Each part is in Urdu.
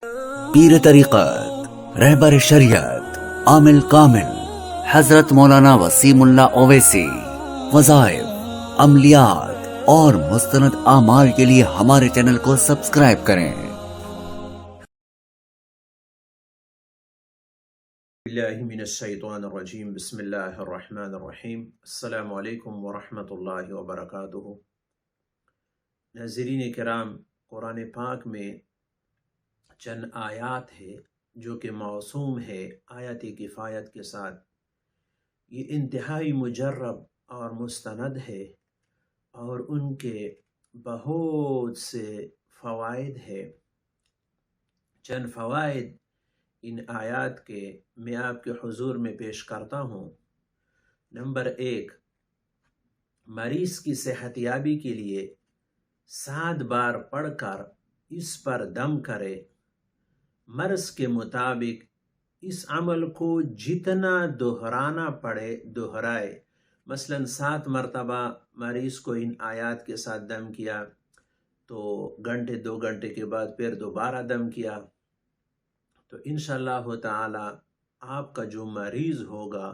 پیر طریقت رہبر شریعت عامل کامل حضرت مولانا وسیم اللہ اویسی وظائف عملیات اور مستند اعمال کے لیے ہمارے چینل کو سبسکرائب کریں۔ باللہ من الشیطان الرجیم، بسم اللہ الرحمن الرحیم۔ السلام علیکم ورحمۃ اللہ وبرکاتہ۔ ناظرین کرام، قرآن پاک میں چند آیات ہے جو کہ موسوم ہے آیت کفایت کے ساتھ۔ یہ انتہائی مجرب اور مستند ہے اور ان کے بہت سے فوائد ہے۔ چند فوائد ان آیات کے میں آپ کے حضور میں پیش کرتا ہوں۔ نمبر 1، مریض کی صحت یابی کے لیے 7 بار پڑھ کر اس پر دم کرے۔ مرض کے مطابق اس عمل کو جتنا دہرانا پڑے دہرائے۔ مثلا 7 مرتبہ مریض کو ان آیات کے ساتھ دم کیا تو گھنٹے 2 گھنٹے کے بعد پھر دوبارہ دم کیا تو انشاءاللہ تعالی آپ کا جو مریض ہوگا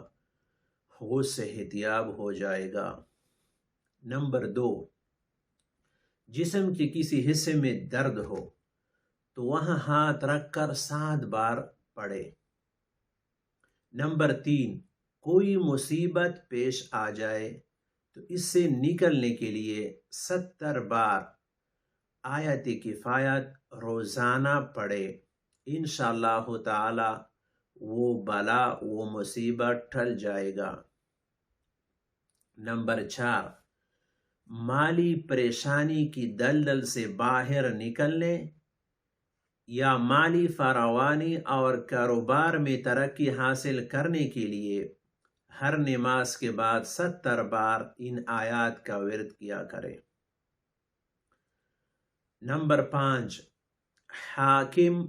وہ صحت یاب ہو جائے گا۔ نمبر 2، جسم کے کسی حصے میں درد ہو تو وہاں ہاتھ رکھ کر 7 بار پڑھے۔ نمبر 3، کوئی مصیبت پیش آ جائے تو اس سے نکلنے کے لیے 70 بار آیت کفایت روزانہ پڑھے۔ انشاءاللہ تعالی وہ بلا وہ مصیبت ٹل جائے گا۔ نمبر 4، مالی پریشانی کی دلدل سے باہر نکلنے یا مالی فراوانی اور کاروبار میں ترقی حاصل کرنے کے لیے ہر نماز کے بعد 70 بار ان آیات کا ورد کیا کرے۔ نمبر 5، حاکم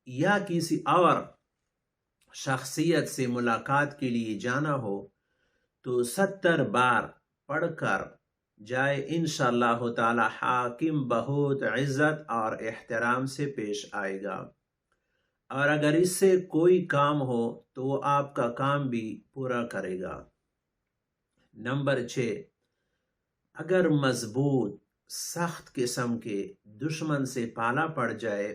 یا کسی اور شخصیت سے ملاقات کے لیے جانا ہو تو 70 بار پڑھ کر جائے۔ انشاءاللہ تعالی حاکم بہت عزت اور احترام سے پیش آئے گا، اور اگر اس سے کوئی کام ہو تو وہ آپ کا کام بھی پورا کرے گا۔ نمبر 6، اگر مضبوط سخت قسم کے دشمن سے پالا پڑ جائے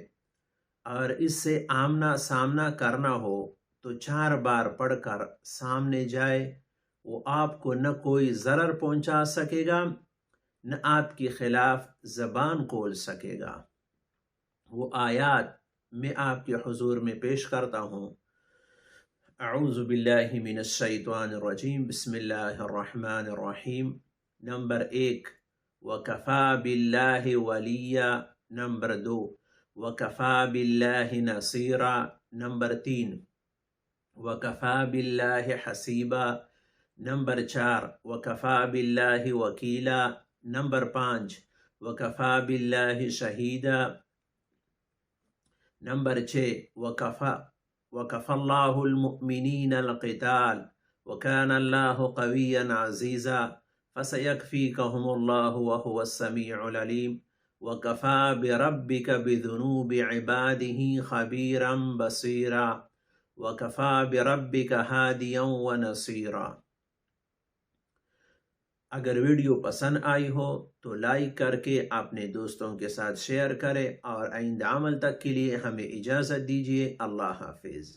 اور اس سے آمنا سامنا کرنا ہو تو 4 بار پڑھ کر سامنے جائے۔ وہ آپ کو نہ کوئی ضرر پہنچا سکے گا نہ آپ کے خلاف زبان کھول سکے گا۔ وہ آیات میں آپ کے حضور میں پیش کرتا ہوں۔ اعوذ باللہ من الشیطان الرجیم، بسم اللہ الرحمن الرحیم۔ نمبر 1، وَكَفَى بِاللَّهِ وَلِيًّا۔ نمبر 2، وَكَفَى بِاللَّهِ نَصِيرًا۔ نمبر 3، وَكَفَى بِاللَّهِ حَسِيبًا۔ نمبر 4، وَكَفَى بِاللَّهِ وَكِيلًا۔ نمبر 5، وَكَفَى بِاللَّهِ شَهِيدًا۔ نمبر 6، وَكَفَى اللَّهُ الْمُؤْمِنِينَ الْقِتَالَ وَكَانَ اللَّهُ قَوِيًّا عَزِيزًا فَسَيَكْفِيكَهُمُ اللَّهُ وَهُوَ السَّمِيعُ الْعَلِيمُ وَكَفَى بِرَبِّكَ بِذُنُوبِ عِبَادِهِ خَبِيرًا بَصِيرًا وَكَفَى بِرَبِّكَ هَادِيًا وَنَصِيرًا۔ اگر ویڈیو پسند آئی ہو تو لائک کر کے اپنے دوستوں کے ساتھ شیئر کریں، اور آئندہ عمل تک کے لیے ہمیں اجازت دیجیے۔ اللہ حافظ۔